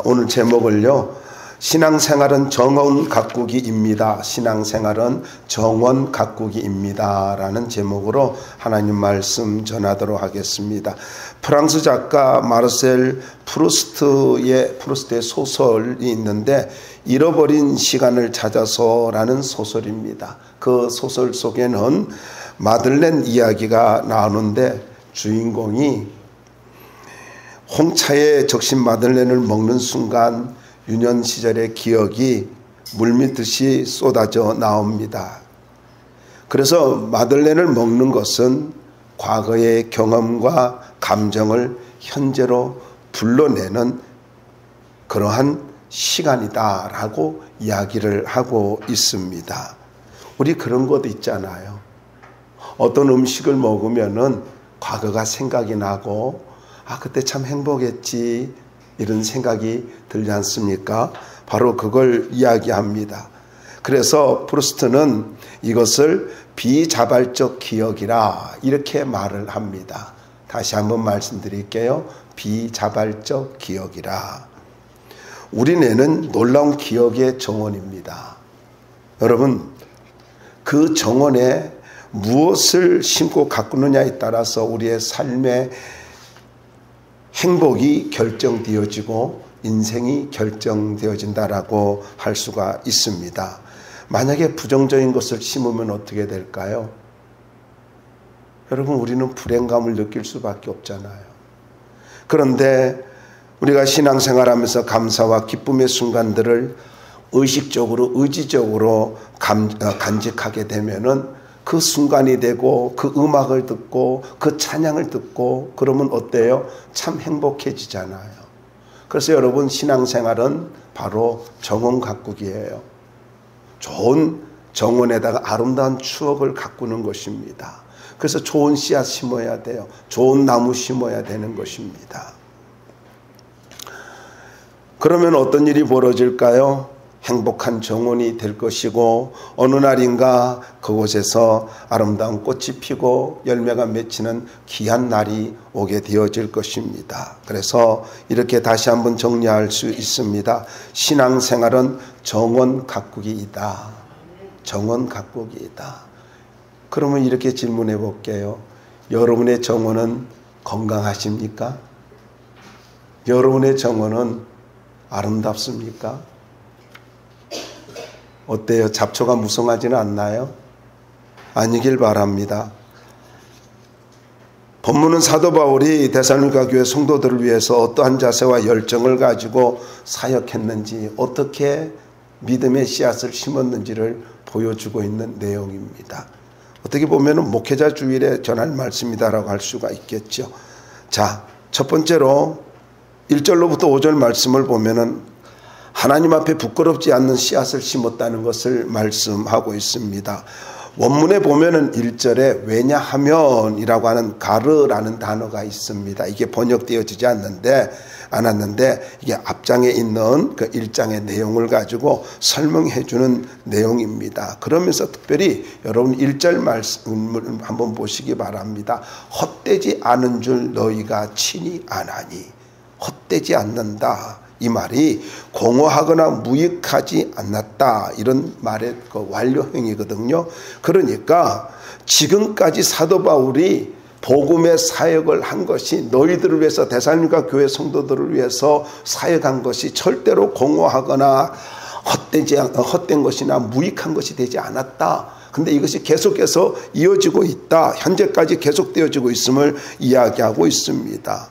오늘 제목을요, 신앙생활은 정원 가꾸기입니다. 신앙생활은 정원 가꾸기입니다. 라는 제목으로 하나님 말씀 전하도록 하겠습니다. 프랑스 작가 마르셀 프루스트의 소설이 있는데, 잃어버린 시간을 찾아서 라는 소설입니다. 그 소설 속에는 마들렌 이야기가 나오는데, 주인공이 홍차에 적신 마들렌을 먹는 순간 유년 시절의 기억이 물밀듯이 쏟아져 나옵니다. 그래서 마들렌을 먹는 것은 과거의 경험과 감정을 현재로 불러내는 그러한 시간이다라고 이야기를 하고 있습니다. 우리 그런 것도 있잖아요. 어떤 음식을 먹으면은 과거가 생각이 나고 그때 참 행복했지, 이런 생각이 들지 않습니까? 바로 그걸 이야기합니다. 그래서 프루스트는 이것을 비자발적 기억이라 이렇게 말을 합니다. 다시 한번 말씀드릴게요. 비자발적 기억이라. 우리 뇌는 놀라운 기억의 정원입니다. 여러분, 그 정원에 무엇을 심고 가꾸느냐에 따라서 우리의 삶의 행복이 결정되어지고 인생이 결정되어진다라고 할 수가 있습니다. 만약에 부정적인 것을 심으면 어떻게 될까요? 여러분, 우리는 불행감을 느낄 수밖에 없잖아요. 그런데 우리가 신앙생활하면서 감사와 기쁨의 순간들을 의식적으로, 의지적으로 간직하게 되면은 그 순간이 되고 그 음악을 듣고 그 찬양을 듣고 그러면 어때요? 참 행복해지잖아요. 그래서 여러분, 신앙생활은 바로 정원 가꾸기예요. 좋은 정원에다가 아름다운 추억을 가꾸는 것입니다. 그래서 좋은 씨앗 심어야 돼요. 좋은 나무 심어야 되는 것입니다. 그러면 어떤 일이 벌어질까요? 행복한 정원이 될 것이고, 어느 날인가 그곳에서 아름다운 꽃이 피고 열매가 맺히는 귀한 날이 오게 되어질 것입니다. 그래서 이렇게 다시 한번 정리할 수 있습니다. 신앙생활은 정원 가꾸기이다. 정원 가꾸기이다. 그러면 이렇게 질문해 볼게요. 여러분의 정원은 건강하십니까? 여러분의 정원은 아름답습니까? 어때요? 잡초가 무성하지는 않나요? 아니길 바랍니다. 본문은 사도 바울이 데살로니가 교회 성도들을 위해서 어떠한 자세와 열정을 가지고 사역했는지, 어떻게 믿음의 씨앗을 심었는지를 보여주고 있는 내용입니다. 어떻게 보면 목회자 주일에 전할 말씀이다라고 할 수가 있겠죠. 자, 첫 번째로 1절로부터 5절 말씀을 보면은 하나님 앞에 부끄럽지 않는 씨앗을 심었다는 것을 말씀하고 있습니다. 원문에 보면은 1절에 왜냐하면이라고 하는 가르라는 단어가 있습니다. 이게 번역되어지지 않았는데 이게 앞장에 있는 그 1장의 내용을 가지고 설명해 주는 내용입니다. 그러면서 특별히 여러분 1절 말씀을 한번 보시기 바랍니다. 헛되지 않은 줄 너희가 친히 아나니. 헛되지 않는다. 이 말이 공허하거나 무익하지 않았다, 이런 말의 그 완료형이거든요. 그러니까 지금까지 사도 바울이 복음의 사역을 한 것이 너희들을 위해서, 데살로니가 교회 성도들을 위해서 사역한 것이 절대로 공허하거나 헛된 것이나 무익한 것이 되지 않았다. 근데 이것이 계속해서 이어지고 있다. 현재까지 계속되어지고 있음을 이야기하고 있습니다.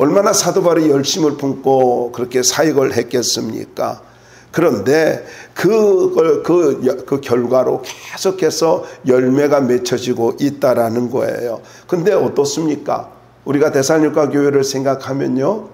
얼마나 사도 바울이 열심을 품고 그렇게 사역을 했겠습니까? 그런데 그 결과로 계속해서 열매가 맺혀지고 있다라는 거예요. 근데 어떻습니까? 우리가 데살로니가 교회를 생각하면요,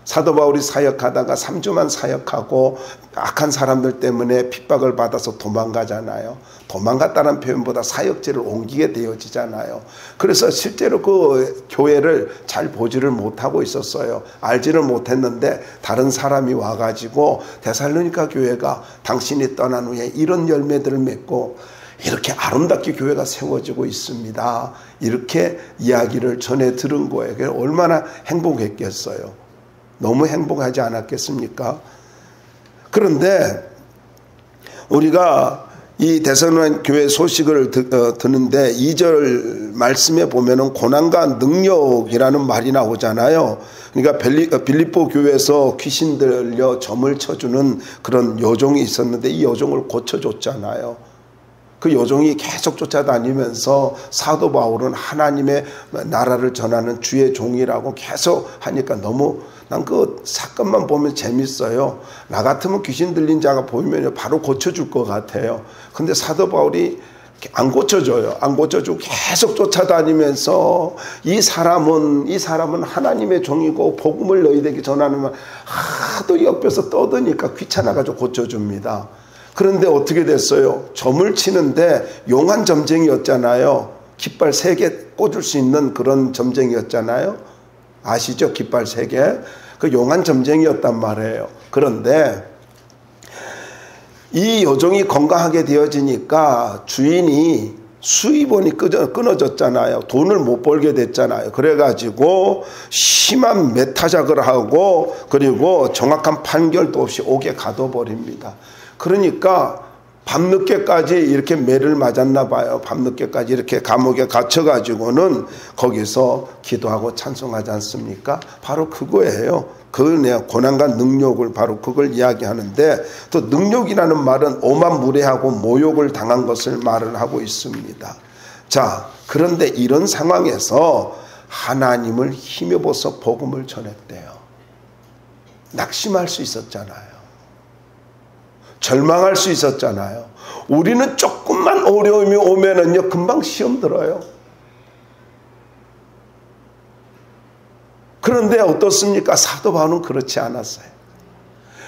사도 바울이 사역하다가 3주만 사역하고 악한 사람들 때문에 핍박을 받아서 도망가잖아요. 도망갔다는 표현보다 사역지를 옮기게 되어지잖아요. 그래서 실제로 그 교회를 잘 보지를 못하고 있었어요. 알지를 못했는데 다른 사람이 와가지고 데살로니가 교회가 당신이 떠난 후에 이런 열매들을 맺고 이렇게 아름답게 교회가 세워지고 있습니다. 이렇게 이야기를 전해 들은 거예요. 얼마나 행복했겠어요. 너무 행복하지 않았겠습니까? 그런데 우리가 이 데살로니가 교회 소식을 듣는데 2절 말씀에 보면은 고난과 능력이라는 말이 나오잖아요. 그러니까 빌립보 교회에서 귀신 들려 점을 쳐주는 그런 여종이 있었는데 이 여종을 고쳐줬잖아요. 그 여종이 계속 쫓아다니면서 사도 바울은 하나님의 나라를 전하는 주의 종이라고 계속 하니까 너무 난 그 사건만 보면 재밌어요. 나 같으면 귀신 들린 자가 보이면 바로 고쳐줄 것 같아요. 근데 사도 바울이 안 고쳐줘요. 안 고쳐주고 계속 쫓아다니면서 이 사람은 하나님의 종이고 복음을 너희에게 전하는 말 하도 옆에서 떠드니까 귀찮아가지고 고쳐줍니다. 그런데 어떻게 됐어요? 점을 치는데 용한 점쟁이였잖아요. 깃발 3개 꽂을 수 있는 그런 점쟁이였잖아요. 아시죠? 깃발 3개. 그 용한 점쟁이였단 말이에요. 그런데 이 여종이 건강하게 되어지니까 주인이 수입원이 끊어졌잖아요. 돈을 못 벌게 됐잖아요. 그래가지고 심한 매타작을 하고 그리고 정확한 판결도 없이 옥에 가둬버립니다. 그러니까 밤늦게까지 이렇게 매를 맞았나 봐요. 밤늦게까지 이렇게 감옥에 갇혀가지고는 거기서 기도하고 찬송하지 않습니까? 바로 그거예요. 그 고난과 능력을 바로 그걸 이야기하는데 또 능력이라는 말은 오만무례하고 모욕을 당한 것을 말을 하고 있습니다. 자, 그런데 이런 상황에서 하나님을 힘입어서 복음을 전했대요. 낙심할 수 있었잖아요. 절망할 수 있었잖아요. 우리는 조금만 어려움이 오면은요 금방 시험 들어요. 그런데 어떻습니까? 사도 바울은 그렇지 않았어요.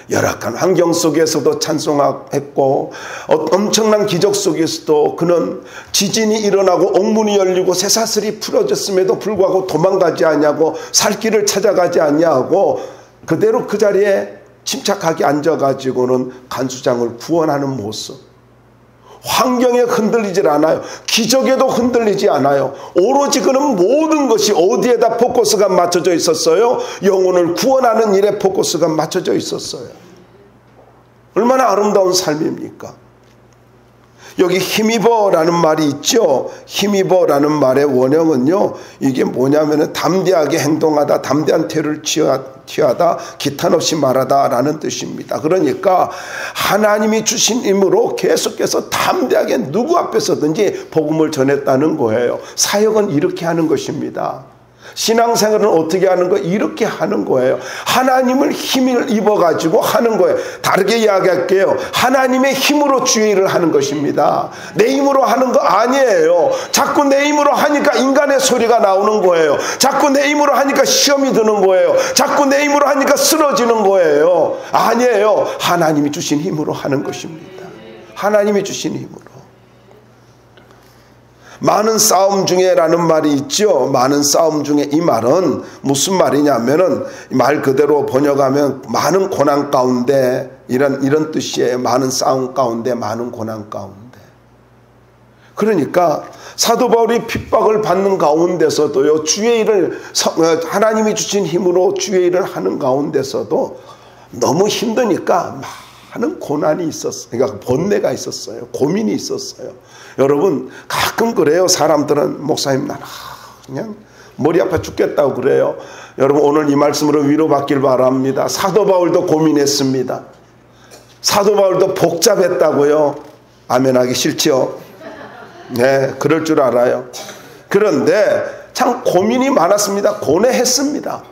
열악한 환경 속에서도 찬송했고 엄청난 기적 속에서도 그는 지진이 일어나고 옥문이 열리고 쇠사슬이 풀어졌음에도 불구하고 도망가지 않냐고 살 길을 찾아가지 않냐고 그대로 그 자리에 침착하게 앉아가지고는 간수장을 구원하는 모습. 환경에 흔들리질 않아요. 기적에도 흔들리지 않아요. 오로지 그는 모든 것이 어디에다 포커스가 맞춰져 있었어요? 영혼을 구원하는 일에 포커스가 맞춰져 있었어요. 얼마나 아름다운 삶입니까? 여기 힘입어라는 말이 있죠. 힘입어라는 말의 원형은요. 이게 뭐냐면은 담대하게 행동하다, 담대한 태를 취하다, 기탄 없이 말하다 라는 뜻입니다. 그러니까 하나님이 주신 힘으로 계속해서 담대하게 누구 앞에서든지 복음을 전했다는 거예요. 사역은 이렇게 하는 것입니다. 신앙생활은 어떻게 하는 거예요? 이렇게 하는 거예요. 하나님을 힘을 입어가지고 하는 거예요. 다르게 이야기할게요. 하나님의 힘으로 주의 일을 하는 것입니다. 내 힘으로 하는 거 아니에요. 자꾸 내 힘으로 하니까 인간의 소리가 나오는 거예요. 자꾸 내 힘으로 하니까 시험이 드는 거예요. 자꾸 내 힘으로 하니까 쓰러지는 거예요. 아니에요. 하나님이 주신 힘으로 하는 것입니다. 하나님이 주신 힘으로. 많은 싸움 중에라는 말이 있죠. 많은 싸움 중에 이 말은 무슨 말이냐면은 말 그대로 번역하면 많은 고난 가운데 이런 뜻이에요. 많은 싸움 가운데 많은 고난 가운데. 그러니까 사도 바울이 핍박을 받는 가운데서도요. 주의 일을 하나님이 주신 힘으로 주의 일을 하는 가운데서도 너무 힘드니까 많은 고난이 있었어요. 그러니까 번뇌가 있었어요. 고민이 있었어요. 여러분 가끔 그래요. 사람들은 목사님 나 그냥 머리 아파 죽겠다고 그래요. 여러분 오늘 이 말씀으로 위로받길 바랍니다. 사도 바울도 고민했습니다. 사도 바울도 복잡했다고요. 아멘하기 싫죠. 네, 그럴 줄 알아요. 그런데 참 고민이 많았습니다. 고뇌했습니다.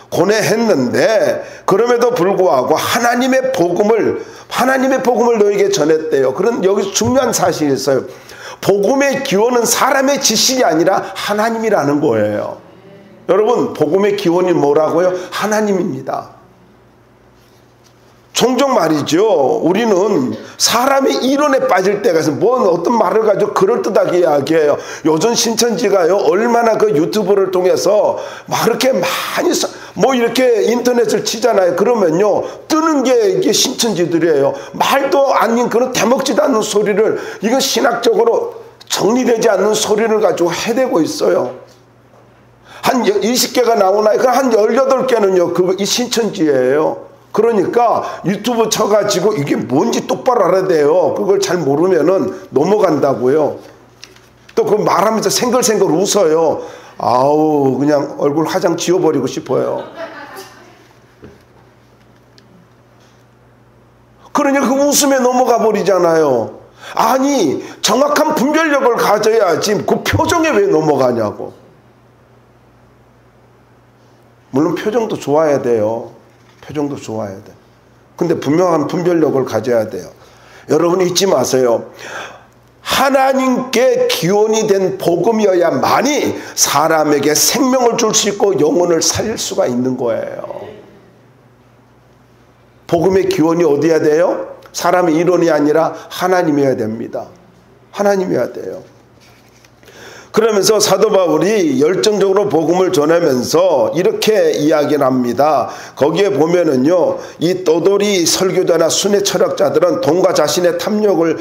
고뇌했는데 그럼에도 불구하고 하나님의 복음을 너에게 전했대요. 그런 여기서 중요한 사실이 있어요. 복음의 기원은 사람의 지식이 아니라 하나님이라는 거예요. 여러분 복음의 기원이 뭐라고요? 하나님입니다. 종종 말이죠. 우리는 사람의 이론에 빠질 때가 있어요. 어떤 말을 가지고 그럴듯하게 이야기해요. 요즘 신천지가요 얼마나 그 유튜브를 통해서 막 그렇게 많이 이렇게 인터넷을 치잖아요. 그러면요 뜨는 게 이게 신천지들이에요. 말도 아닌 그런 대먹지도 않는 소리를 이건 신학적으로 정리되지 않는 소리를 가지고 해대고 있어요. 한 20개가 나오나요? 한 18개는요, 이 신천지예요. 그러니까 유튜브 쳐가지고 이게 뭔지 똑바로 알아야 돼요. 그걸 잘 모르면은 넘어간다고요. 또 그 말하면서 생글생글 웃어요. 아우, 그냥 얼굴 화장 지워버리고 싶어요. 그러니까 그 웃음에 넘어가 버리잖아요. 아니, 정확한 분별력을 가져야지 그 표정에 왜 넘어가냐고. 물론 표정도 좋아야 돼요. 표정도 좋아야 돼. 근데 분명한 분별력을 가져야 돼요. 여러분 잊지 마세요. 하나님께 기원이 된 복음이어야만이 사람에게 생명을 줄 수 있고 영혼을 살릴 수가 있는 거예요. 복음의 기원이 어디야 돼요? 사람의 이론이 아니라 하나님이어야 됩니다. 하나님이어야 돼요. 그러면서 사도 바울이 열정적으로 복음을 전하면서 이렇게 이야기를 합니다. 거기에 보면은요, 이 떠돌이 설교자나 순회 철학자들은 돈과 자신의 탐욕을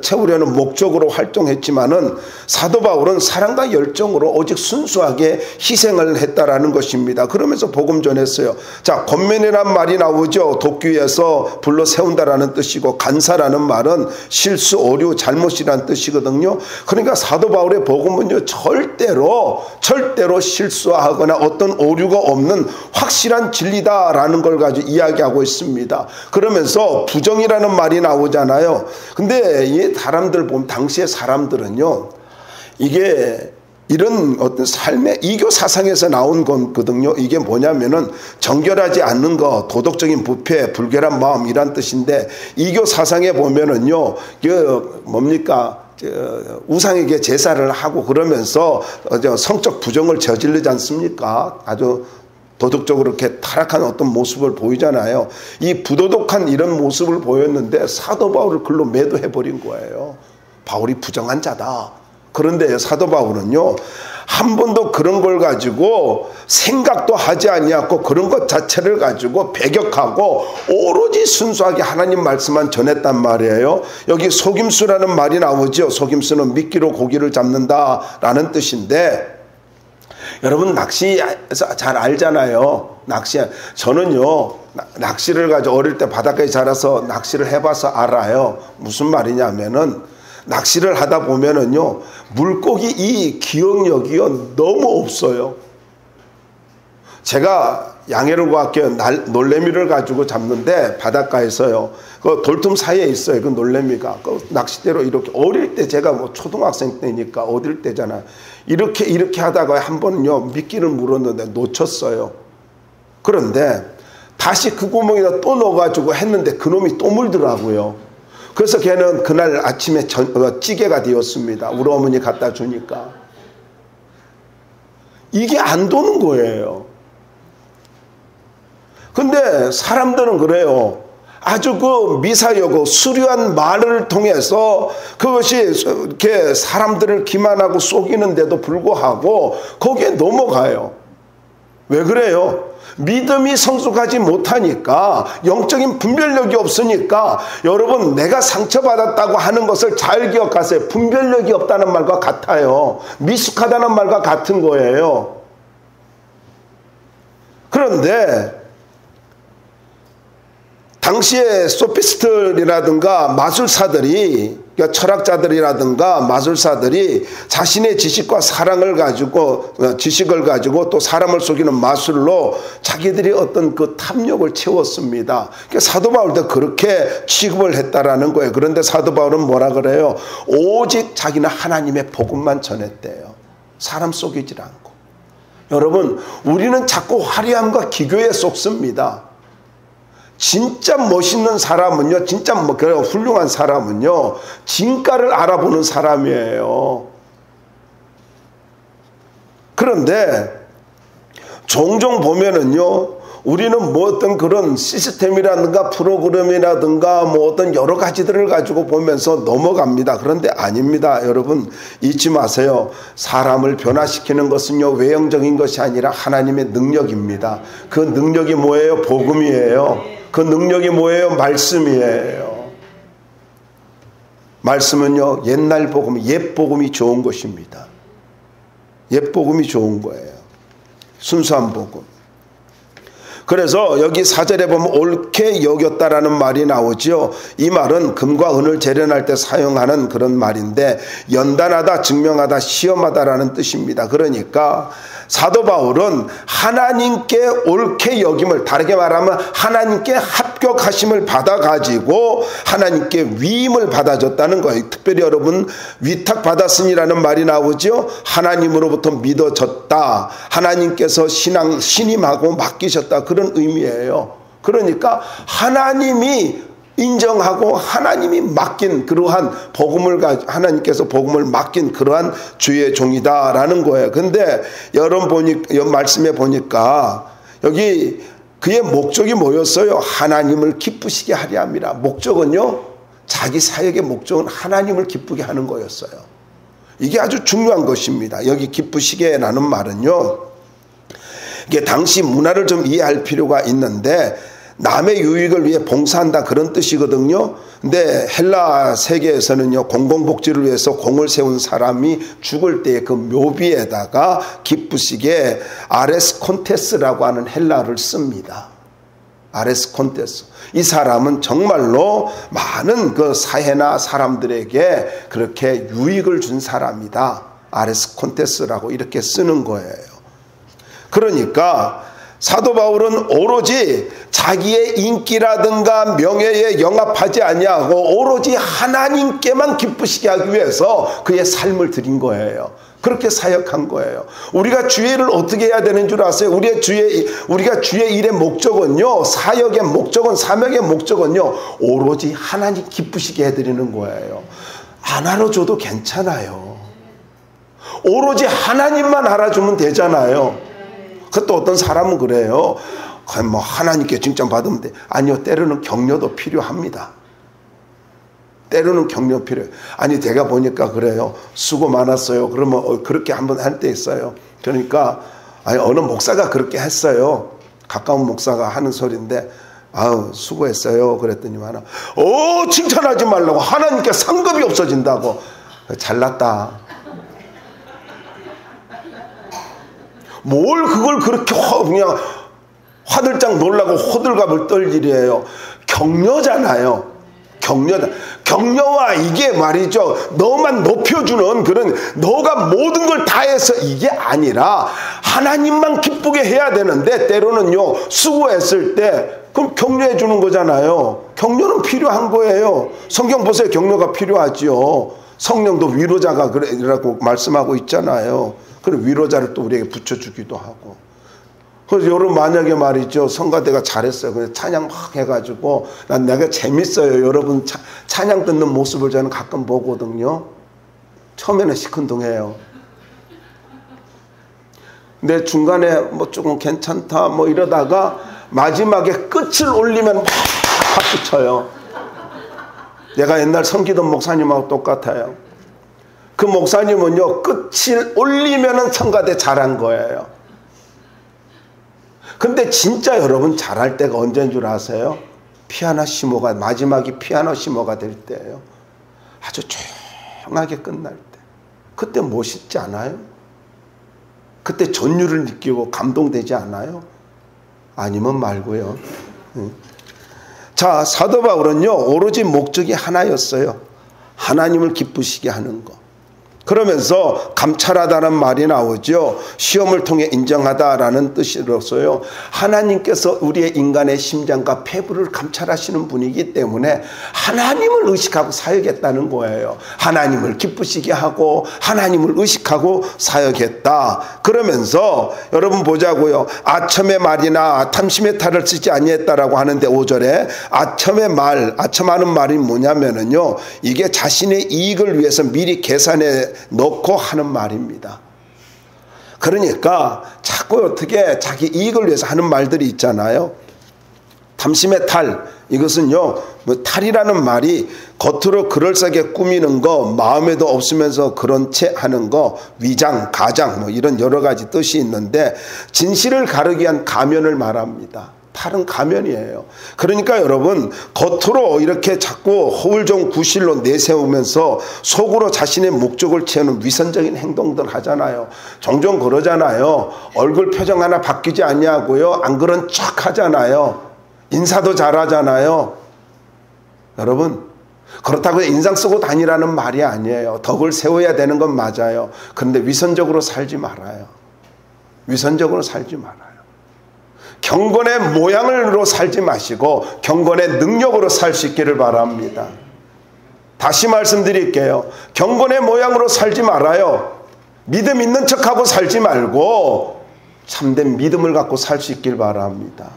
채우려는 목적으로 활동했지만은 사도 바울은 사랑과 열정으로 오직 순수하게 희생을 했다라는 것입니다. 그러면서 복음 전했어요. 자, 권면이란 말이 나오죠. 돕기위해서 불러 세운다라는 뜻이고, 간사라는 말은 실수, 오류, 잘못이라는 뜻이거든요. 그러니까 사도 바울의 복음은 절대로 실수하거나 어떤 오류가 없는 확실한 진리다라는 걸 가지고 이야기하고 있습니다. 그러면서 부정이라는 말이 나오잖아요. 근데 이 사람들 보면 당시의 사람들은요, 이게 이런 어떤 삶의 이교 사상에서 나온 거거든요. 이게 뭐냐면은 정결하지 않는 거, 도덕적인 부패, 불결한 마음 이란 뜻인데, 이교 사상에 보면은요, 뭡니까? 우상에게 제사를 하고 그러면서 성적 부정을 저지르지 않습니까? 아주 도덕적으로 이렇게 타락한 어떤 모습을 보이잖아요. 이 부도덕한 이런 모습을 보였는데 사도 바울을 글로 매도해버린 거예요. 바울이 부정한 자다. 그런데 사도 바울은요, 한 번도 그런 걸 가지고 생각도 하지 아니하고 그런 것 자체를 가지고 배격하고 오로지 순수하게 하나님 말씀만 전했단 말이에요. 여기 속임수라는 말이 나오죠. 속임수는 미끼로 고기를 잡는다라는 뜻인데, 여러분 낚시 잘 알잖아요. 저는요, 낚시를 가지고 어릴 때 바닷가에 자라서 낚시를 해봐서 알아요. 무슨 말이냐면은, 낚시를 하다 보면은요, 물고기 이 기억력이요, 너무 없어요. 제가 양해로고학교 놀래미를 가지고 잡는데, 바닷가에서요, 그 돌틈 사이에 있어요, 그 놀래미가. 그 낚싯대로 이렇게, 어릴 때 제가 뭐 초등학생 때니까 어릴 때잖아요. 이렇게 하다가 한 번은요, 미끼를 물었는데 놓쳤어요. 그런데 다시 그 구멍에다 또 넣어가지고 했는데 그놈이 또 물더라고요. 그래서 걔는 그날 아침에 찌개가 되었습니다. 우리 어머니 갖다 주니까. 이게 안 도는 거예요. 근데 사람들은 그래요. 아주 그 미사여고 수려한 말을 통해서 그것이 이렇게 사람들을 기만하고 속이는데도 불구하고 거기에 넘어가요. 왜 그래요? 믿음이 성숙하지 못하니까, 영적인 분별력이 없으니까. 여러분, 내가 상처받았다고 하는 것을 잘 기억하세요. 분별력이 없다는 말과 같아요. 미숙하다는 말과 같은 거예요. 그런데 당시에 소피스트라든가 마술사들이, 그러니까 철학자들이라든가 마술사들이 자신의 지식과 사랑을 가지고, 지식을 가지고 또 사람을 속이는 마술로 자기들이 어떤 그 탐욕을 채웠습니다. 그러니까 사도 바울도 그렇게 취급을 했다라는 거예요. 그런데 사도 바울은 뭐라 그래요? 오직 자기는 하나님의 복음만 전했대요. 사람 속이질 않고. 여러분, 우리는 자꾸 화려함과 기교에 속습니다. 진짜 멋있는 사람은요, 진짜 훌륭한 사람은요, 진가를 알아보는 사람이에요. 그런데 종종 보면은요, 우리는 뭐 어떤 그런 시스템이라든가 프로그램이라든가 뭐 어떤 여러 가지들을 가지고 보면서 넘어갑니다. 그런데 아닙니다. 여러분 잊지 마세요. 사람을 변화시키는 것은요, 외형적인 것이 아니라 하나님의 능력입니다. 그 능력이 뭐예요? 복음이에요. 그 능력이 뭐예요? 말씀이에요. 말씀은요, 옛날 복음, 옛 복음이 좋은 것입니다. 옛 복음이 좋은 거예요. 순수한 복음. 그래서 여기 4절에 보면 옳게 여겼다라는 말이 나오죠. 이 말은 금과 은을 재련할 때 사용하는 그런 말인데 연단하다, 증명하다, 시험하다라는 뜻입니다. 그러니까 사도 바울은 하나님께 옳게 여김을, 다르게 말하면 하나님께 합격하심을 받아가지고 하나님께 위임을 받아줬다는 거예요. 특별히 여러분 위탁받았으니라는 말이 나오죠. 하나님으로부터 믿어졌다, 하나님께서 신임하고 맡기셨다, 그런 의미예요. 그러니까 하나님이 인정하고 하나님이 맡긴 그러한 복음을, 하나님께서 복음을 맡긴 그러한 주의 종이다라는 거예요. 근데 여러분 말씀에 보니까 여기 그의 목적이 뭐였어요? 하나님을 기쁘시게 하려 함이라. 목적은요, 자기 사역의 목적은 하나님을 기쁘게 하는 거였어요. 이게 아주 중요한 것입니다. 여기 기쁘시게라는 말은요, 이게 당시 문화를 좀 이해할 필요가 있는데 남의 유익을 위해 봉사한다, 그런 뜻이거든요. 근데 헬라 세계에서는요, 공공복지를 위해서 공을 세운 사람이 죽을 때 그 묘비에다가 기쁘시게 아레스 콘테스라고 하는 헬라를 씁니다. 아레스 콘테스. 이 사람은 정말로 많은 그 사회나 사람들에게 그렇게 유익을 준 사람이다. 아레스 콘테스라고 이렇게 쓰는 거예요. 그러니까 사도 바울은 오로지 자기의 인기라든가 명예에 영합하지 아니하고 오로지 하나님께만 기쁘시게 하기 위해서 그의 삶을 드린 거예요. 그렇게 사역한 거예요. 우리가 주의 일을 어떻게 해야 되는 줄 아세요? 우리가 주의 일의 목적은요, 사역의 목적은, 사명의 목적은요, 오로지 하나님 기쁘시게 해드리는 거예요. 안 알아줘도 괜찮아요. 오로지 하나님만 알아주면 되잖아요. 또 어떤 사람은 그래요. 뭐 하나님께 칭찬받으면 돼. 아니요, 때로는 격려도 필요합니다. 때로는 격려 필요해요. 아니, 제가 보니까 그래요. 수고 많았어요. 그러면 그렇게 한번 할 때 있어요. 그러니까 어느 목사가 그렇게 했어요. 가까운 목사가 하는 소리인데, 아우 수고했어요 그랬더니만, 칭찬하지 말라고, 하나님께 상급이 없어진다고. 잘났다. 뭘 그걸 그렇게 그냥 화들짝 놀라고 호들갑을 떨 일이에요. 격려잖아요. 격려와 이게 말이죠, 너만 높여주는 그런, 너가 모든 걸 다해서 이게 아니라 하나님만 기쁘게 해야 되는데, 때로는요 수고했을 때 그럼 격려해 주는 거잖아요. 격려는 필요한 거예요. 성경 보세요. 격려가 필요하지요. 성령도 위로자가 그래라고 말씀하고 있잖아요. 그리고 위로자를 또 우리에게 붙여주기도 하고. 그래서 여러분 만약에 말이죠, 성가대가 잘했어요. 그래서 찬양 막 해가지고, 내가 재밌어요. 여러분 찬양 듣는 모습을 저는 가끔 보거든요. 처음에는 시큰둥해요. 근데 중간에 뭐 조금 괜찮다 뭐 이러다가 마지막에 끝을 올리면 막 박수 쳐요. 내가 옛날 섬기던 목사님하고 똑같아요. 그 목사님은요, 끝을 올리면은 성가대 잘한 거예요. 근데 진짜 여러분 잘할 때가 언제인 줄 아세요? 피아노시모가, 마지막이 피아노시모가 될 때예요. 아주 조용하게 끝날 때. 그때 멋있지 않아요? 그때 전율을 느끼고 감동되지 않아요? 아니면 말고요. 자, 사도 바울은요, 오로지 목적이 하나였어요. 하나님을 기쁘시게 하는 거. 그러면서 감찰하다는 말이 나오죠. 시험을 통해 인정하다라는 뜻으로서요, 하나님께서 우리의 인간의 심장과 폐부를 감찰하시는 분이기 때문에 하나님을 의식하고 사역했다는 거예요. 하나님을 기쁘시게 하고 하나님을 의식하고 사역했다. 그러면서 여러분 보자고요. 아첨의 말이나 탐심의 탈을 쓰지 아니했다라고 하는데 5절에 아첨하는 말이 뭐냐면은요, 이게 자신의 이익을 위해서 미리 계산해 놓고 하는 말입니다. 그러니까 자꾸 어떻게 자기 이익을 위해서 하는 말들이 있잖아요. 탐심의 탈, 이것은요, 뭐 탈이라는 말이 겉으로 그럴싸하게 꾸미는 거, 마음에도 없으면서 그런 채 하는 거, 위장, 가장 뭐 이런 여러 가지 뜻이 있는데 진실을 가르기 위한 가면을 말합니다. 탈은 가면이에요. 그러니까 여러분, 겉으로 이렇게 자꾸 허울종 구실로 내세우면서 속으로 자신의 목적을 채우는 위선적인 행동들 하잖아요. 종종 그러잖아요. 얼굴 표정 하나 바뀌지 않냐고요. 안 그런 척 하잖아요. 인사도 잘하잖아요. 여러분, 그렇다고 인상 쓰고 다니라는 말이 아니에요. 덕을 세워야 되는 건 맞아요. 그런데 위선적으로 살지 말아요. 위선적으로 살지 말아요. 경건의 모양으로 살지 마시고 경건의 능력으로 살 수 있기를 바랍니다. 다시 말씀드릴게요. 경건의 모양으로 살지 말아요. 믿음 있는 척하고 살지 말고 참된 믿음을 갖고 살 수 있길 바랍니다.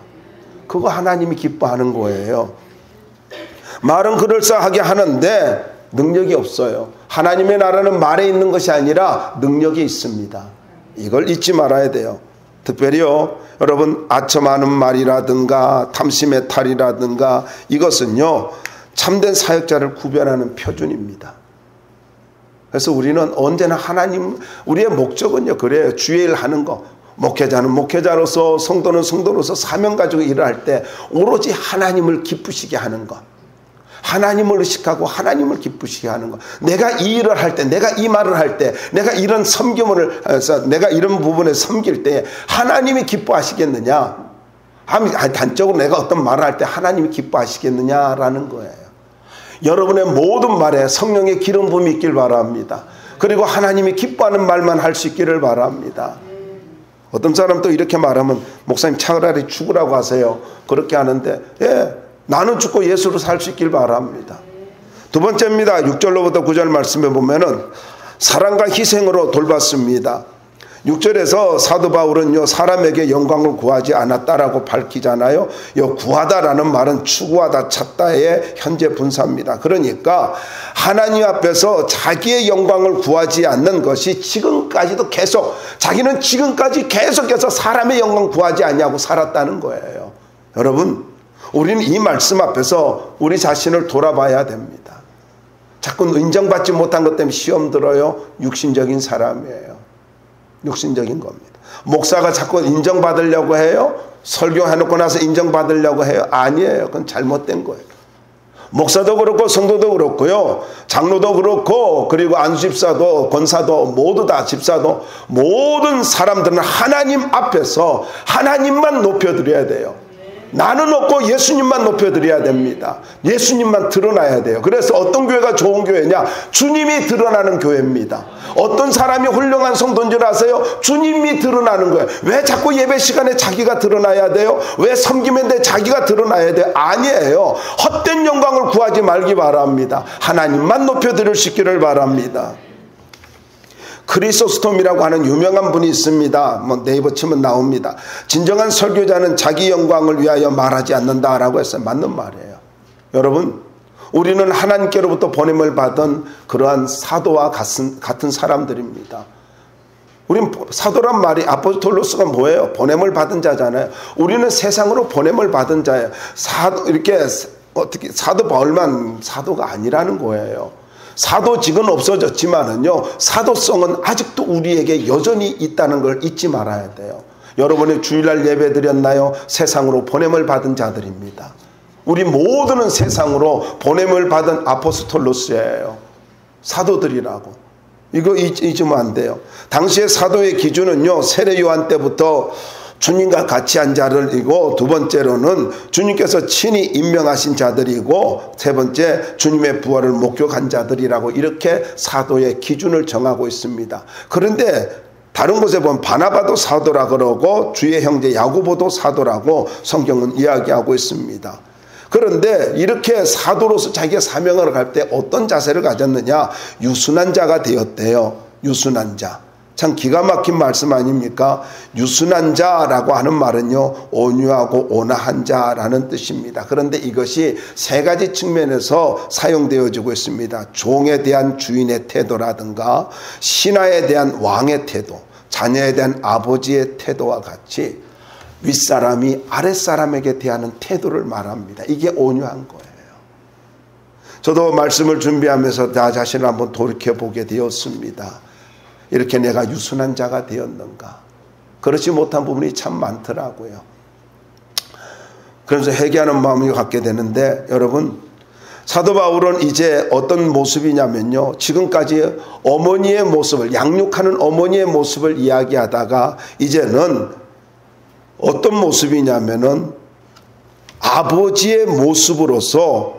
그거 하나님이 기뻐하는 거예요. 말은 그럴싸하게 하는데 능력이 없어요. 하나님의 나라는 말에 있는 것이 아니라 능력이 있습니다. 이걸 잊지 말아야 돼요. 특별히요, 여러분, 아첨하는 말이라든가 탐심의 탈이라든가 이것은요, 참된 사역자를 구별하는 표준입니다. 그래서 우리는 언제나 하나님, 우리의 목적은요, 그래요. 주의 일 하는 거. 목회자는 목회자로서, 성도는 성도로서 사명 가지고 일을 할 때 오로지 하나님을 기쁘시게 하는 것. 하나님을 의식하고 하나님을 기쁘시게 하는 것. 내가 이 일을 할 때, 내가 이 말을 할 때, 내가 이런 섬김을 해서 내가 이런 부분에 섬길 때 하나님이 기뻐하시겠느냐? 단적으로 내가 어떤 말을 할 때 하나님이 기뻐하시겠느냐라는 거예요. 여러분의 모든 말에 성령의 기름 부음이 있길 바랍니다. 그리고 하나님이 기뻐하는 말만 할 수 있기를 바랍니다. 어떤 사람 또 이렇게 말하면, 목사님 차라리 죽으라고 하세요. 그렇게 하는데, 나는 죽고 예수로 살 수 있길 바랍니다. 두 번째입니다. 6절로부터 9절 말씀에 보면은 사랑과 희생으로 돌봤습니다. 6절에서 사도 바울은요, 사람에게 영광을 구하지 않았다라고 밝히잖아요. 구하다라는 말은 추구하다, 찾다의 현재 분사입니다. 그러니까 하나님 앞에서 자기의 영광을 구하지 않는 것이 지금까지도 계속, 자기는 지금까지 계속해서 사람의 영광 구하지 않냐고 살았다는 거예요. 여러분, 우리는 이 말씀 앞에서 우리 자신을 돌아봐야 됩니다. 자꾸 인정받지 못한 것 때문에 시험 들어요. 육신적인 사람이에요. 육신적인 겁니다. 목사가 자꾸 인정받으려고 해요. 설교해놓고 나서 인정받으려고 해요. 아니에요. 그건 잘못된 거예요. 목사도 그렇고 성도도 그렇고요. 장로도 그렇고, 그리고 안수집사도 권사도 모두 다 집사도, 모든 사람들은 하나님 앞에서 하나님만 높여드려야 돼요. 나는 없고 예수님만 높여드려야 됩니다. 예수님만 드러나야 돼요. 그래서 어떤 교회가 좋은 교회냐? 주님이 드러나는 교회입니다. 어떤 사람이 훌륭한 성도인 줄 아세요? 주님이 드러나는 거예요. 왜 자꾸 예배 시간에 자기가 드러나야 돼요? 왜 섬김인데 자기가 드러나야 돼요? 아니에요. 헛된 영광을 구하지 말기 바랍니다. 하나님만 높여드릴 수 있기를 바랍니다. 크리소스톰이라고 하는 유명한 분이 있습니다. 네이버 치면 나옵니다. 진정한 설교자는 자기 영광을 위하여 말하지 않는다라고 했어요. 맞는 말이에요. 여러분, 우리는 하나님께로부터 보냄을 받은 그러한 사도와 같은 사람들입니다. 우린 사도란 말이, 아포스톨로스가 뭐예요? 보냄을 받은 자잖아요. 우리는 세상으로 보냄을 받은 자예요. 사도 바울만 사도가 아니라는 거예요. 사도직은 없어졌지만은요, 사도성은 아직도 우리에게 여전히 있다는 걸 잊지 말아야 돼요. 여러분이 주일날 예배 드렸나요? 세상으로 보냄을 받은 자들입니다. 우리 모두는 세상으로 보냄을 받은 아포스톨로스예요. 사도들이라고. 이거 잊으면 안 돼요. 당시의 사도의 기준은요, 세례 요한 때부터 주님과 같이 한 자들이고, 두 번째로는 주님께서 친히 임명하신 자들이고, 세 번째 주님의 부활을 목격한 자들이라고 이렇게 사도의 기준을 정하고 있습니다. 그런데 다른 곳에 보면 바나바도 사도라 그러고 주의 형제 야고보도 사도라고 성경은 이야기하고 있습니다. 그런데 이렇게 사도로서 자기가 사명을 할 때 어떤 자세를 가졌느냐? 유순한 자가 되었대요. 유순한 자. 참 기가 막힌 말씀 아닙니까? 유순한 자라고 하는 말은요, 온유하고 온화한 자라는 뜻입니다. 그런데 이것이 세 가지 측면에서 사용되어지고 있습니다. 종에 대한 주인의 태도라든가, 신하에 대한 왕의 태도, 자녀에 대한 아버지의 태도와 같이 윗사람이 아랫사람에게 대하는 태도를 말합니다. 이게 온유한 거예요. 저도 말씀을 준비하면서 나 자신을 한번 돌이켜보게 되었습니다. 이렇게 내가 유순한 자가 되었는가? 그렇지 못한 부분이 참 많더라고요. 그래서 회개하는 마음을 갖게 되는데, 여러분, 사도 바울은 이제 어떤 모습이냐면요, 지금까지 어머니의 모습을, 양육하는 어머니의 모습을 이야기하다가 이제는 어떤 모습이냐면은 아버지의 모습으로서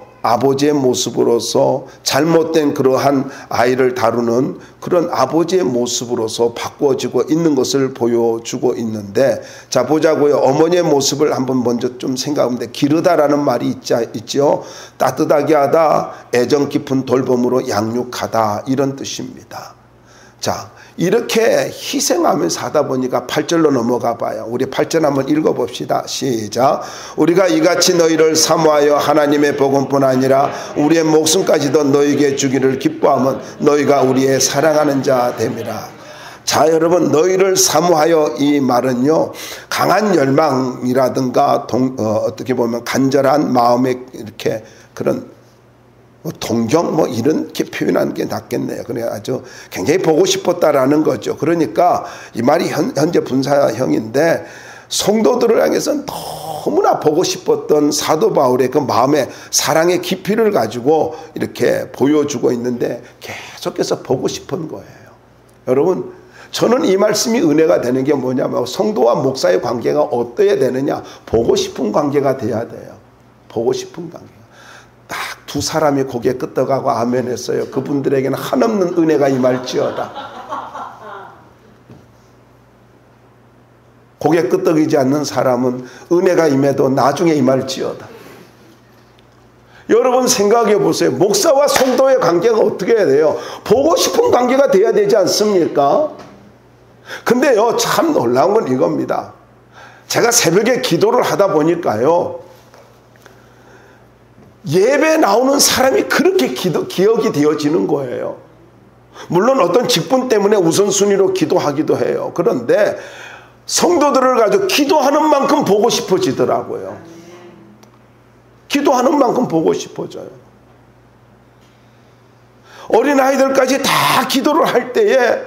잘못된 그러한 아이를 다루는 그런 아버지의 모습으로서 바꾸어지고 있는 것을 보여주고 있는데, 자 보자고요. 어머니의 모습을 한번 먼저 좀 생각하면 기르다라는 말이 있죠. 따뜻하게 하다, 애정 깊은 돌봄으로 양육하다, 이런 뜻입니다. 자, 이렇게 희생하면서 하다 보니까 8절로 넘어가 봐요. 우리 8절 한번 읽어봅시다. 시작. 우리가 이같이 너희를 사모하여 하나님의 복음뿐 아니라 우리의 목숨까지도 너희에게 주기를 기뻐하면 너희가 우리의 사랑하는 자 됨이라. 자, 여러분, 너희를 사모하여, 이 말은요, 강한 열망이라든가 어떻게 보면 간절한 마음의 이렇게 그런 동경 이렇게 표현하는 게 낫겠네요. 그래 아주 굉장히 보고 싶었다라는 거죠. 그러니까 이 말이 현재 분사형인데, 성도들을 향해서 너무나 보고 싶었던 사도 바울의 그 마음의 사랑의 깊이를 가지고 이렇게 보여주고 있는데, 계속해서 보고 싶은 거예요. 여러분, 저는 이 말씀이 은혜가 되는 게 뭐냐면, 성도와 목사의 관계가 어떠해야 되느냐, 보고 싶은 관계가 돼야 돼요. 보고 싶은 관계. 딱 두 사람이 고개 끄덕하고 아멘 했어요. 그분들에게는 한없는 은혜가 임할지어다. 고개 끄덕이지 않는 사람은 은혜가 임해도 나중에 임할지어다. 여러분 생각해 보세요. 목사와 성도의 관계가 어떻게 해야 돼요? 보고 싶은 관계가 돼야 되지 않습니까? 근데요, 참 놀라운 건 이겁니다. 제가 새벽에 기도를 하다 보니까요, 예배 나오는 사람이 그렇게 기억이 되어지는 거예요. 물론 어떤 직분 때문에 우선순위로 기도하기도 해요. 그런데 성도들을 가지고 기도하는 만큼 보고 싶어지더라고요. 기도하는 만큼 보고 싶어져요. 어린아이들까지 다 기도를 할 때에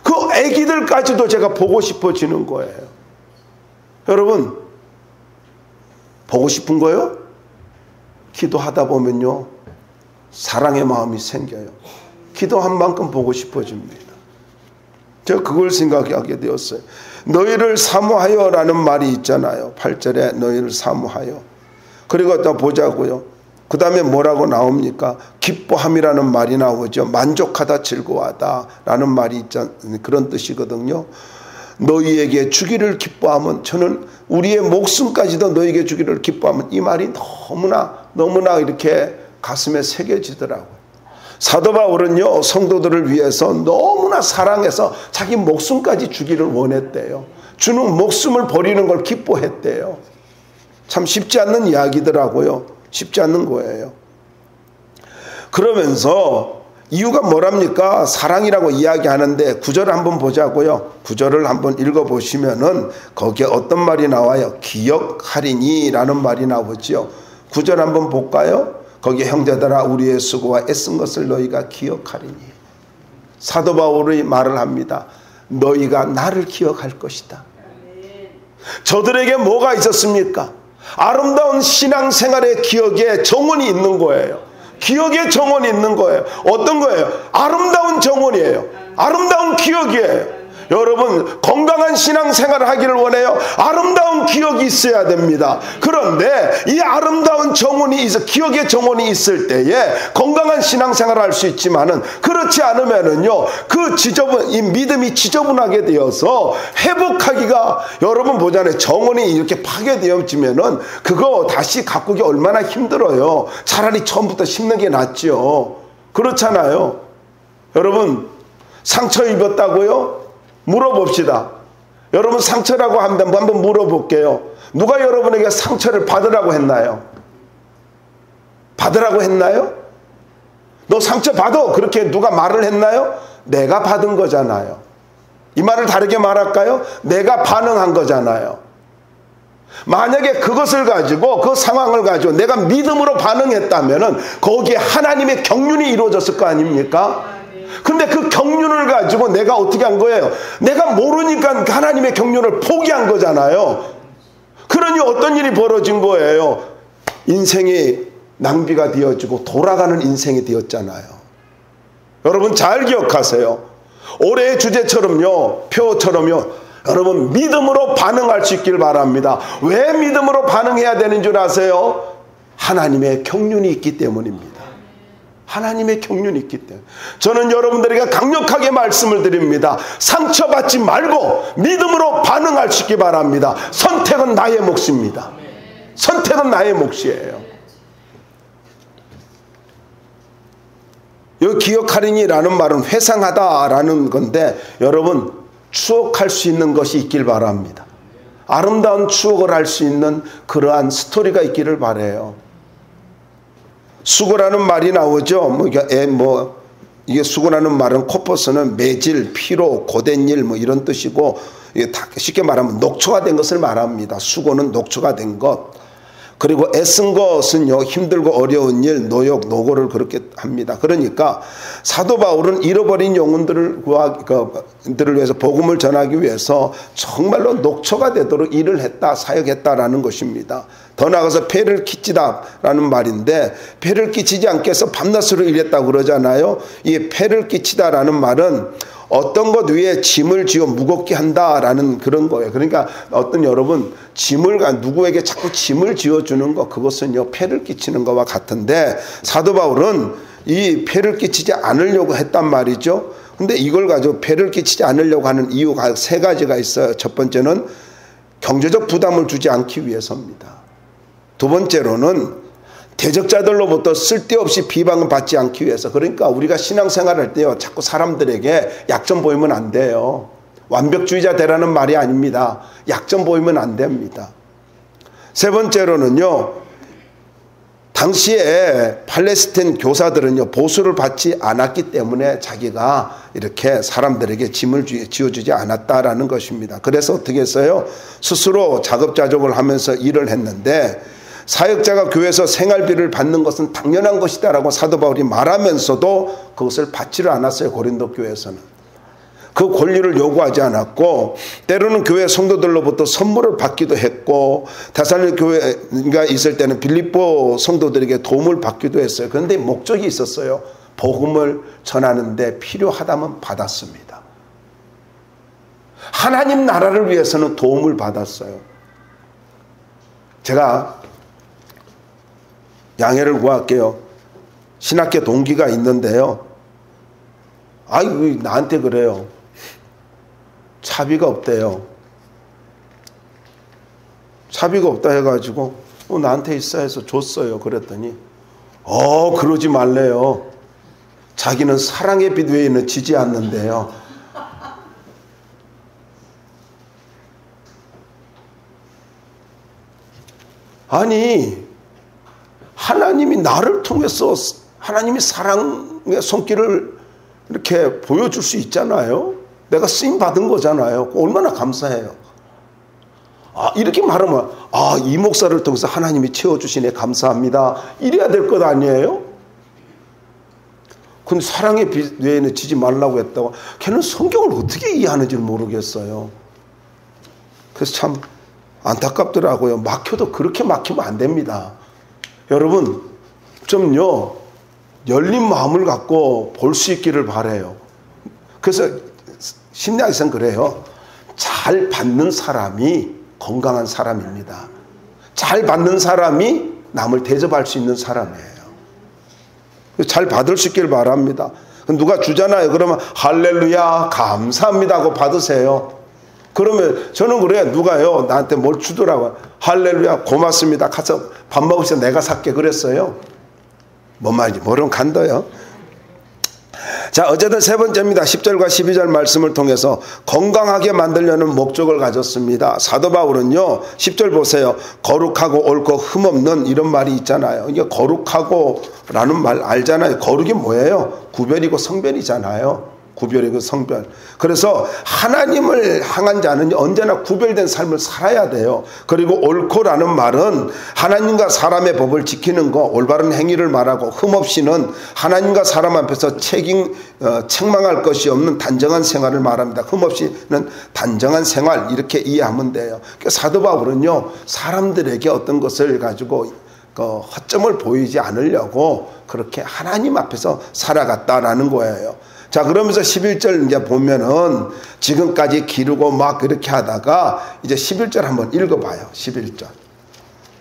그 애기들까지도 제가 보고 싶어지는 거예요. 여러분, 보고 싶은 거요? 기도하다 보면요, 사랑의 마음이 생겨요. 기도한 만큼 보고 싶어집니다. 제가 그걸 생각하게 되었어요. 너희를 사모하여 라는 말이 있잖아요. 8절에 너희를 사모하여. 그리고 또 보자고요. 그 다음에 뭐라고 나옵니까? 기뻐함이라는 말이 나오죠. 만족하다, 즐거워하다 라는 말이 있잖아요. 그런 뜻이거든요. 너희에게 주기를 기뻐하면, 저는 우리의 목숨까지도 너희에게 주기를 기뻐하면, 이 말이 너무나 이렇게 가슴에 새겨지더라고요. 사도 바울은요, 성도들을 위해서 너무나 사랑해서 자기 목숨까지 주기를 원했대요. 주는 목숨을 버리는 걸 기뻐했대요. 참 쉽지 않는 이야기더라고요. 쉽지 않는 거예요. 그러면서 이유가 뭐랍니까? 사랑이라고 이야기하는데 9절을 한번 보자고요. 9절을 한번 읽어보시면은 거기에 어떤 말이 나와요? 기억하리니 라는 말이 나오죠. 9절 한번 볼까요? 거기에 형제들아, 우리의 수고와 애쓴 것을 너희가 기억하리니. 사도 바울이 말을 합니다. 너희가 나를 기억할 것이다. 저들에게 뭐가 있었습니까? 아름다운 신앙생활의 기억에 정원이 있는 거예요. 기억에 정원이 있는 거예요. 어떤 거예요? 아름다운 정원이에요. 아름다운 기억이에요. 여러분, 건강한 신앙생활을 하기를 원해요. 아름다운 기억이 있어야 됩니다. 그런데 이 아름다운 정원이 기억의 정원이 있을 때에 건강한 신앙생활을 할 수 있지만은, 그렇지 않으면은요, 이 믿음이 지저분하게 되어서 회복하기가, 여러분 보잖아요. 정원이 이렇게 파괴되어지면은 그거 다시 가꾸기 얼마나 힘들어요. 차라리 처음부터 심는 게 낫죠. 그렇잖아요. 여러분, 상처 입었다고요? 물어봅시다. 여러분, 상처라고 한번 물어볼게요. 누가 여러분에게 상처를 받으라고 했나요? 받으라고 했나요? 너 상처 받아, 그렇게 누가 말을 했나요? 내가 받은 거잖아요. 이 말을 다르게 말할까요? 내가 반응한 거잖아요. 만약에 그것을 가지고, 그 상황을 가지고 내가 믿음으로 반응했다면은 거기에 하나님의 경륜이 이루어졌을 거 아닙니까? 근데 그 경륜을 가지고 내가 어떻게 한 거예요? 내가 모르니까 하나님의 경륜을 포기한 거잖아요. 그러니 어떤 일이 벌어진 거예요? 인생이 낭비가 되어지고 돌아가는 인생이 되었잖아요. 여러분 잘 기억하세요. 올해의 주제처럼요, 표처럼요, 여러분 믿음으로 반응할 수 있길 바랍니다. 왜 믿음으로 반응해야 되는 줄 아세요? 하나님의 경륜이 있기 때문입니다. 하나님의 경륜이 있기 때문에. 저는 여러분들에게 강력하게 말씀을 드립니다. 상처받지 말고 믿음으로 반응할 수 있기 바랍니다. 선택은 나의 몫입니다. 선택은 나의 몫이에요. 이 기억하리니라는 말은 회상하다라는 건데, 여러분 추억할 수 있는 것이 있길 바랍니다. 아름다운 추억을 할 수 있는 그러한 스토리가 있기를 바라요. 수고라는 말이 나오죠. 이게 수고라는 말은 코퍼스는 매질, 피로, 고된 일 이런 뜻이고, 이게 쉽게 말하면 녹초가 된 것을 말합니다. 수고는 녹초가 된 것. 그리고 애쓴 것은요, 힘들고 어려운 일, 노역, 노고를 그렇게 합니다. 그러니까 사도 바울은 잃어버린 영혼들을 위해서 복음을 전하기 위해서 정말로 녹초가 되도록 일을 했다, 사역했다라는 것입니다. 더 나아가서 폐를 끼치다라는 말인데, 폐를 끼치지 않게 해서 밤낮으로 일했다고 그러잖아요. 이 폐를 끼치다라는 말은 어떤 것 위에 짐을 지어 무겁게 한다라는 그런 거예요. 그러니까 여러분 누구에게 자꾸 짐을 지어주는 것, 그것은요 폐를 끼치는 것과 같은데, 사도 바울은 이 폐를 끼치지 않으려고 했단 말이죠. 근데 이걸 가지고 폐를 끼치지 않으려고 하는 이유가 세 가지가 있어요. 첫 번째는 경제적 부담을 주지 않기 위해서입니다. 두 번째로는 대적자들로부터 쓸데없이 비방을 받지 않기 위해서. 그러니까 우리가 신앙생활 할 때요, 자꾸 사람들에게 약점 보이면 안 돼요. 완벽주의자 되라는 말이 아닙니다. 약점 보이면 안 됩니다. 세 번째로는요, 당시에 팔레스타인 교사들은요 보수를 받지 않았기 때문에 자기가 이렇게 사람들에게 짐을 지어주지 않았다라는 것입니다. 그래서 어떻게 했어요? 스스로 자급자족을 하면서 일을 했는데, 사역자가 교회에서 생활비를 받는 것은 당연한 것이다라고 사도 바울이 말하면서도 그것을 받지를 않았어요. 고린도 교회에서는 그 권리를 요구하지 않았고, 때로는 교회 성도들로부터 선물을 받기도 했고, 데살로니가 교회가 있을 때는 빌립보 성도들에게 도움을 받기도 했어요. 그런데 목적이 있었어요. 복음을 전하는데 필요하다면 받았습니다. 하나님 나라를 위해서는 도움을 받았어요. 제가 양해를 구할게요. 신학교 동기가 있는데요, 왜 나한테 그래요? 차비가 없대요. 차비가 없다 해가지고 나한테 있어 해서 줬어요. 그랬더니 그러지 말래요. 자기는 사랑의 빛 외에는 지지 않는데요. 아니, 하나님이 나를 통해서 하나님이 사랑의 손길을 이렇게 보여줄 수 있잖아요. 내가 쓰임 받은 거잖아요. 얼마나 감사해요. 이렇게 말하면 이 목사를 통해서 하나님이 채워주시네, 감사합니다, 이래야 될 것 아니에요? 근데 사랑의 빛 외에는 지지 말라고 했다고. 걔는 성경을 어떻게 이해하는지 모르겠어요. 그래서 참 안타깝더라고요. 막혀도 그렇게 막히면 안 됩니다. 여러분 좀요 열린 마음을 갖고 볼 수 있기를 바라요. 그래서 심리학에서는 그래요. 잘 받는 사람이 건강한 사람입니다. 잘 받는 사람이 남을 대접할 수 있는 사람이에요. 잘 받을 수 있기를 바랍니다. 누가 주잖아요. 그러면 할렐루야 감사합니다 하고 받으세요. 그러면 저는 그래요. 누가요 나한테 뭘 주더라고요. 할렐루야 고맙습니다, 가서 밥 먹으셔 내가 살게 그랬어요. 뭔 말인지 모르면 간다요. 자, 어쨌든 세 번째입니다. 10절과 12절 말씀을 통해서 건강하게 만들려는 목적을 가졌습니다. 사도 바울은요 10절 보세요. 거룩하고 옳고 흠없는 이런 말이 있잖아요. 이게 거룩하고 라는 말 알잖아요. 거룩이 뭐예요? 구별이고 성별이잖아요. 구별의 그 성별. 그래서 하나님을 향한 자는 언제나 구별된 삶을 살아야 돼요. 그리고 옳고라는 말은 하나님과 사람의 법을 지키는 거, 올바른 행위를 말하고 흠없이는 하나님과 사람 앞에서 책망할 것이 없는 단정한 생활을 말합니다. 흠없이는 단정한 생활, 이렇게 이해하면 돼요. 그러니까 사도 바울은요, 사람들에게 어떤 것을 가지고 허점을 보이지 않으려고 그렇게 하나님 앞에서 살아갔다라는 거예요. 자, 그러면서 11절 이제 보면은 지금까지 기르고 막 그렇게 하다가 이제 11절 한번 읽어봐요. 11절.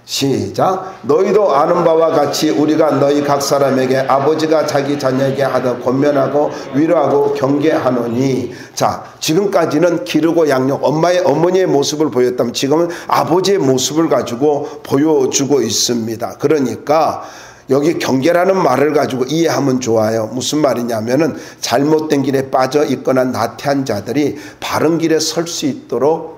시작. 너희도 아는 바와 같이 우리가 너희 각 사람에게 아버지가 자기 자녀에게 하듯 권면하고 위로하고 경계하노니. 자, 지금까지는 기르고 양육, 어머니의 모습을 보였다면 지금은 아버지의 모습을 가지고 보여주고 있습니다. 그러니까 여기 경계라는 말을 가지고 이해하면 좋아요. 무슨 말이냐면은 잘못된 길에 빠져 있거나 나태한 자들이 바른 길에 설 수 있도록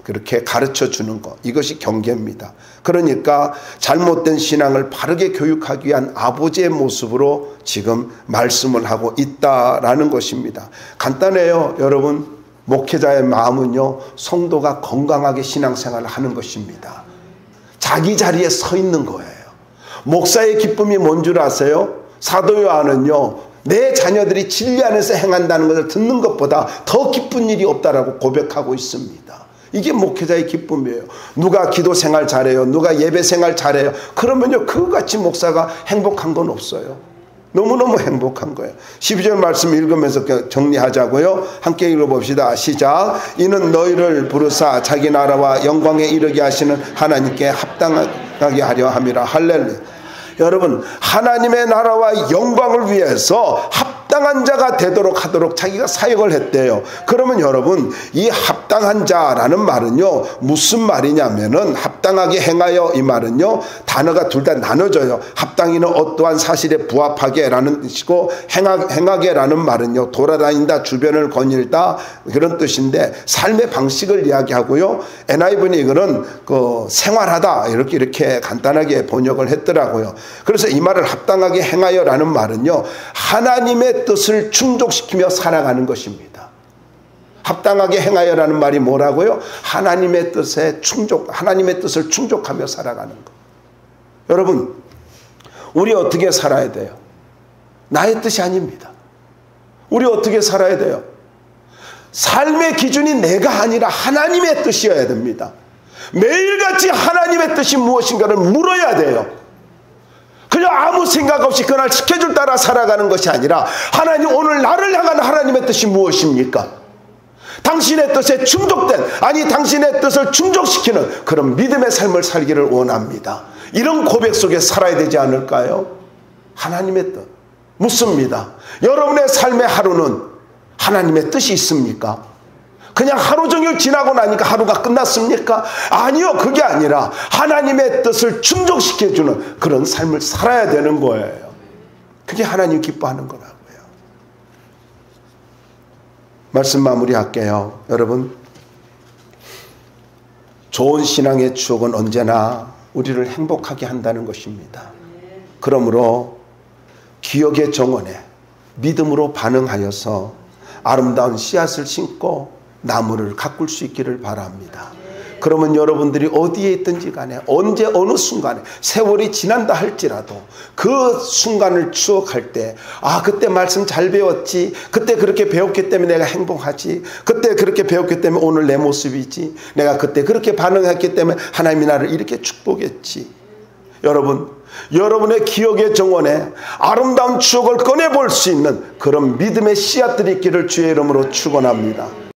그렇게 가르쳐 주는 것, 이것이 경계입니다. 그러니까 잘못된 신앙을 바르게 교육하기 위한 아버지의 모습으로 지금 말씀을 하고 있다라는 것입니다. 간단해요. 여러분, 목회자의 마음은요, 성도가 건강하게 신앙생활을 하는 것입니다. 자기 자리에 서 있는 거예요. 목사의 기쁨이 뭔 줄 아세요? 사도 요한은요, 내 자녀들이 진리 안에서 행한다는 것을 듣는 것보다 더 기쁜 일이 없다라고 고백하고 있습니다. 이게 목회자의 기쁨이에요. 누가 기도 생활 잘해요, 누가 예배 생활 잘해요, 그러면요 그같이 목사가 행복한 건 없어요. 너무너무 행복한 거예요. 12절 말씀 읽으면서 정리하자고요. 함께 읽어봅시다. 시작. 이는 너희를 부르사 자기 나라와 영광에 이르게 하시는 하나님께 합당하게 하려 함이라. 할렐루야. 여러분, 하나님의 나라와 영광을 위해서 합당한 자가 되도록 하도록 자기가 사역을 했대요. 그러면 여러분, 이 합당한 자라는 말은요, 무슨 말이냐면은, 합당하게 행하여, 이 말은요, 단어가 둘 다 나눠져요. 합당히는 어떠한 사실에 부합하게 라는 뜻이고, 행하게 라는 말은요, 돌아다닌다, 주변을 거닐다, 그런 뜻인데, 삶의 방식을 이야기하고요, NIV는 이거는 생활하다, 이렇게 간단하게 번역을 했더라고요. 그래서 이 말을 합당하게 행하여 라는 말은요, 하나님의 뜻을 충족시키며 살아가는 것입니다. 합당하게 행하여라는 말이 뭐라고요? 하나님의 뜻을 충족하며 살아가는 것. 여러분, 우리 어떻게 살아야 돼요? 나의 뜻이 아닙니다. 우리 어떻게 살아야 돼요? 삶의 기준이 내가 아니라 하나님의 뜻이어야 됩니다. 매일같이 하나님의 뜻이 무엇인가를 물어야 돼요. 그냥 아무 생각 없이 그날 스케줄 따라 살아가는 것이 아니라, 하나님, 오늘 나를 향한 하나님의 뜻이 무엇입니까? 당신의 뜻에 충족된, 아니 당신의 뜻을 충족시키는 그런 믿음의 삶을 살기를 원합니다. 이런 고백 속에 살아야 되지 않을까요? 하나님의 뜻 묻습니다. 여러분의 삶의 하루는 하나님의 뜻이 있습니까? 그냥 하루 종일 지나고 나니까 하루가 끝났습니까? 아니요, 그게 아니라 하나님의 뜻을 충족시켜주는 그런 삶을 살아야 되는 거예요. 그게 하나님 기뻐하는 거라고요. 말씀 마무리할게요. 여러분, 좋은 신앙의 추억은 언제나 우리를 행복하게 한다는 것입니다. 그러므로 기억의 정원에 믿음으로 반응하여서 아름다운 씨앗을 심고 나무를 가꿀 수 있기를 바랍니다. 그러면 여러분들이 어디에 있든지 간에 언제 어느 순간에 세월이 지난다 할지라도 그 순간을 추억할 때, 아, 그때 말씀 잘 배웠지, 그때 그렇게 배웠기 때문에 내가 행복하지, 그때 그렇게 배웠기 때문에 오늘 내 모습이지, 내가 그때 그렇게 반응했기 때문에 하나님이 나를 이렇게 축복했지. 여러분, 여러분의 기억의 정원에 아름다운 추억을 꺼내볼 수 있는 그런 믿음의 씨앗들이 있기를 주의 이름으로 축원합니다.